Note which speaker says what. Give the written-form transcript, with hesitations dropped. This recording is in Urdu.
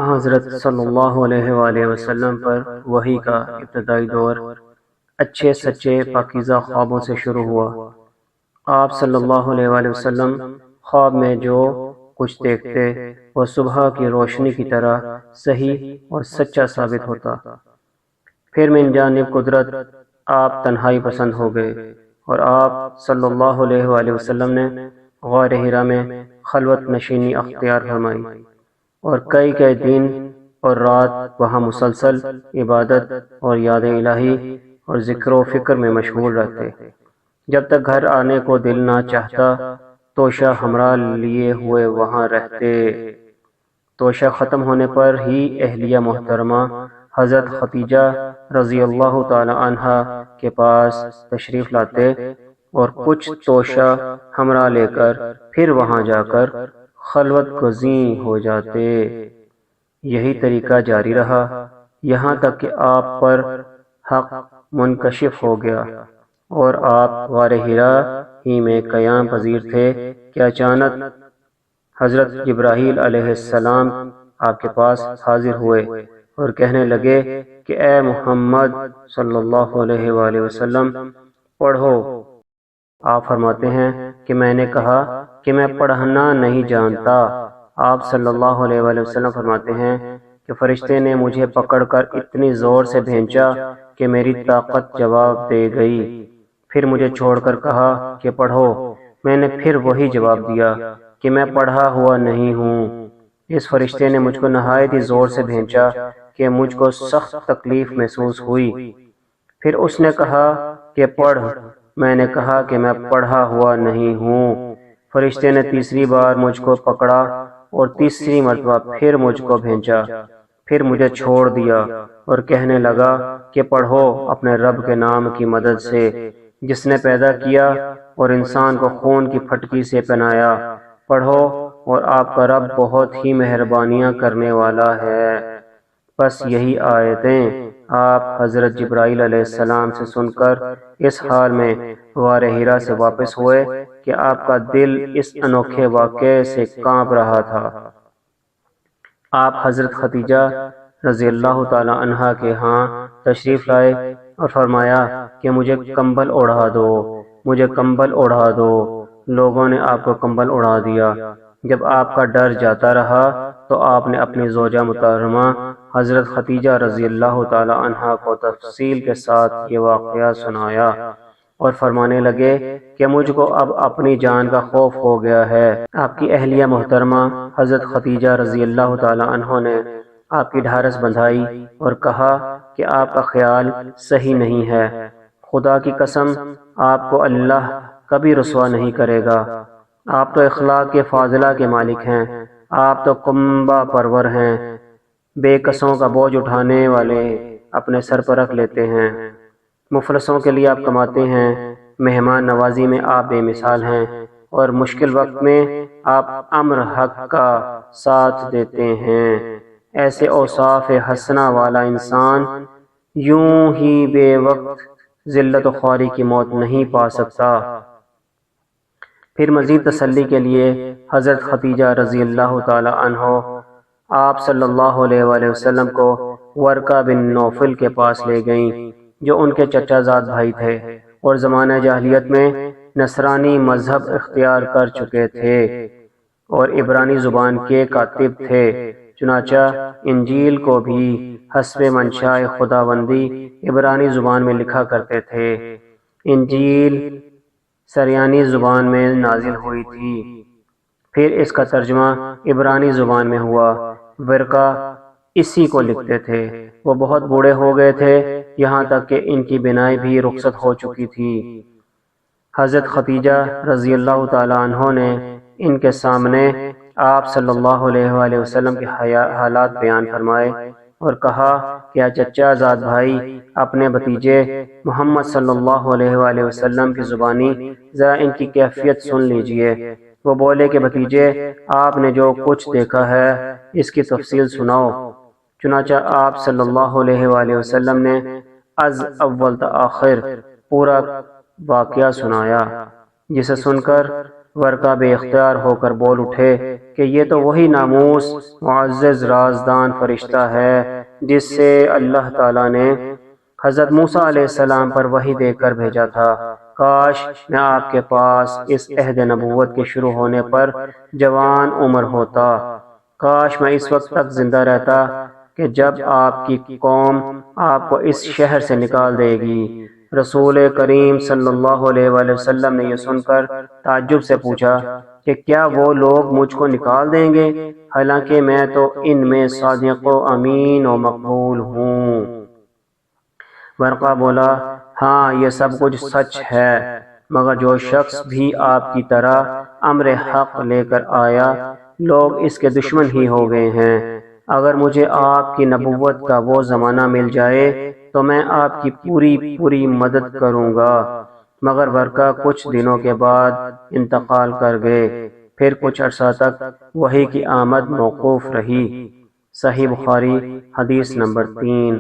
Speaker 1: حضرت صلی اللہ علیہ وآلہ وسلم پر وحی کا ابتدائی دور اچھے سچے پاکیزہ خوابوں سے شروع ہوا۔ آپ صلی اللہ علیہ وآلہ وسلم خواب میں جو کچھ دیکھتے وہ صبح کی روشنی کی طرح صحیح اور سچا ثابت ہوتا۔ پھر من جانب قدرت آپ تنہائی پسند ہو گئے اور آپ صلی اللہ علیہ وآلہ وسلم نے غار حرا میں خلوت نشینی اختیار فرمائی اور کئی دن اور رات وہاں مسلسل عبادت اور یاد الہی اور ذکر و فکر میں مشغول رہتے، جب تک گھر آنے کو دل نہ چاہتا توشہ ہمراہ لیے ہوئے وہاں رہتے۔ توشہ ختم ہونے پر ہی اہلیہ محترمہ حضرت خدیجہ رضی اللہ تعالی عنہا کے پاس تشریف لاتے اور کچھ توشہ ہمراہ لے کر پھر وہاں جا کر خلوت گزیں ہو جاتے۔ یہی طریقہ جاری رہا یہاں تک کہ آپ پر حق منکشف ہو گیا اور آپ غار حرا ہی میں قیام پذیر تھے کہ اچانک حضرت جبرائیل علیہ السلام آپ کے پاس حاضر ہوئے اور کہنے لگے کہ اے محمد صلی اللہ علیہ وآلہ وسلم پڑھو۔ آپ فرماتے ہیں کہ میں نے کہا کہ میں پڑھنا نہیں جانتا۔ آپ صلی اللہ علیہ وآلہ وسلم فرماتے ہیں کہ فرشتے نے مجھے پکڑ کر اتنی زور سے بھینچا کہ میری طاقت جواب دے گئی، پھر مجھے چھوڑ کر کہا کہ پڑھو۔ میں نے پھر وہی جواب دیا کہ میں پڑھا ہوا نہیں ہوں۔ اس فرشتے نے مجھ کو نہایت ہی زور سے بھینچا کہ مجھ کو سخت تکلیف محسوس ہوئی، پھر اس نے کہا کہ پڑھ۔ میں نے کہا کہ میں پڑھا ہوا نہیں ہوں۔ فرشتے نے تیسری بار مجھ کو پکڑا اور تیسری مرتبہ پھر مجھ کو بھینچا، پھر مجھے چھوڑ دیا اور کہنے لگا کہ پڑھو اپنے رب کے نام کی مدد سے جس نے پیدا کیا اور انسان کو خون کی پھٹکی سے پنایا۔ پڑھو اور آپ کا رب بہت ہی مہربانیاں کرنے والا ہے۔ بس یہی آیتیں آپ حضرت جبرائیل علیہ السلام سے سن کر اس حال میں غار حرا سے واپس ہوئے کہ آپ کا دل اس انوکھے واقعے سے کانپ رہا تھا۔ آپ حضرت خدیجہ رضی اللہ تعالی عنہا کے ہاں تشریف لائے اور فرمایا کہ مجھے کمبل اوڑھا دو، مجھے کمبل اوڑھا دو۔ لوگوں نے آپ کو کمبل اڑا دیا۔ جب آپ کا ڈر جاتا رہا تو آپ نے اپنی زوجہ محترمہ حضرت خدیجہ رضی اللہ تعالی عنہا کو تفصیل کے ساتھ یہ واقعہ سنایا اور فرمانے لگے کہ مجھ کو اب اپنی جان کا خوف ہو گیا ہے۔ آپ کی اہلیہ محترمہ حضرت خدیجہ رضی اللہ تعالی عنہ نے آپ کی ڈھارس بندھائی اور کہا کہ آپ کا خیال صحیح نہیں ہے، خدا کی قسم آپ کو اللہ کبھی رسوا نہیں کرے گا۔ آپ تو اخلاق کے فاضلہ کے مالک ہیں، آپ تو کنبہ پرور ہیں، بے کسوں کا بوجھ اٹھانے والے اپنے سر پر رکھ لیتے ہیں، مفلسوں کے لیے آپ کماتے ہیں، مہمان نوازی میں آپ بے مثال ہیں اور مشکل وقت میں آپ امر حق کا ساتھ دیتے ہیں۔ ایسے اوصاف حسنہ والا انسان یوں ہی بے وقت ذلت و خواری کی موت نہیں پا سکتا۔ پھر مزید تسلی کے لیے حضرت خدیجہ رضی اللہ تعالی عنہ آپ صلی اللہ علیہ وآلہ وسلم کو ورقہ بن نوفل کے پاس لے گئیں جو ان کے چچا زاد بھائی تھے اور زمانہ جاہلیت میں نصرانی مذہب اختیار کر چکے تھے اور عبرانی زبان کے کاتب تھے، چنانچہ انجیل کو بھی حسب منشاء خداوندی عبرانی زبان میں لکھا کرتے تھے۔ انجیل سریانی زبان میں نازل ہوئی تھی، پھر اس کا ترجمہ عبرانی زبان میں ہوا۔ ورقہ اسی کو لکھتے تھے۔ وہ بہت بوڑھے ہو گئے تھے یہاں تک کہ ان کی بینائی بھی رخصت ہو چکی تھی۔ حضرت خدیجہ رضی اللہ تعالی عنہ نے ان کے سامنے آپ صلی اللہ علیہ وآلہ وسلم کے حالات بیان فرمائے اور کہا کہ چچا زاد بھائی اپنے بھتیجے محمد صلی اللہ علیہ وآلہ وسلم کی زبانی ذرا ان کی کیفیت سن لیجئے۔ وہ بولے کہ بھتیجے آپ نے جو کچھ دیکھا ہے اس کی تفصیل سناؤ۔ چنانچہ آپ صلی اللہ علیہ وآلہ وسلم نے از اول تا آخر پورا واقعہ سنایا، جسے سن کر ورقہ بے اختیار ہو کر بول اٹھے کہ یہ تو وہی ناموس معزز رازدان فرشتہ ہے جس سے اللہ تعالیٰ نے حضرت موسیٰ علیہ السلام پر وحی دے کر بھیجا تھا۔ کاش میں آپ کے پاس اس عہد نبوت کے شروع ہونے پر جوان عمر ہوتا، کاش میں اس وقت تک زندہ رہتا کہ جب آپ کی قوم آپ کو اس شہر سے نکال دے گی۔ رسول کریم صلی اللہ علیہ وآلہ وسلم نے یہ سن کر تعجب سے پوچھا کہ کیا وہ لوگ مجھ کو نکال دیں گے، حالانکہ میں تو ان میں صادق و امین و مقبول ہوں۔ ورقہ بولا، ہاں یہ سب کچھ سچ ہے، مگر جو شخص بھی آپ کی طرح امر حق لے کر آیا، لوگ اس کے دشمن ہی ہو گئے ہیں۔ اگر مجھے آپ کی نبوت کا وہ زمانہ مل جائے تو میں آپ کی پوری مدد کروں گا۔ مگر ورقہ کچھ دنوں کے بعد انتقال کر گئے، پھر کچھ عرصہ تک وحی کی آمد موقوف رہی۔ صحیح بخاری حدیث نمبر 3۔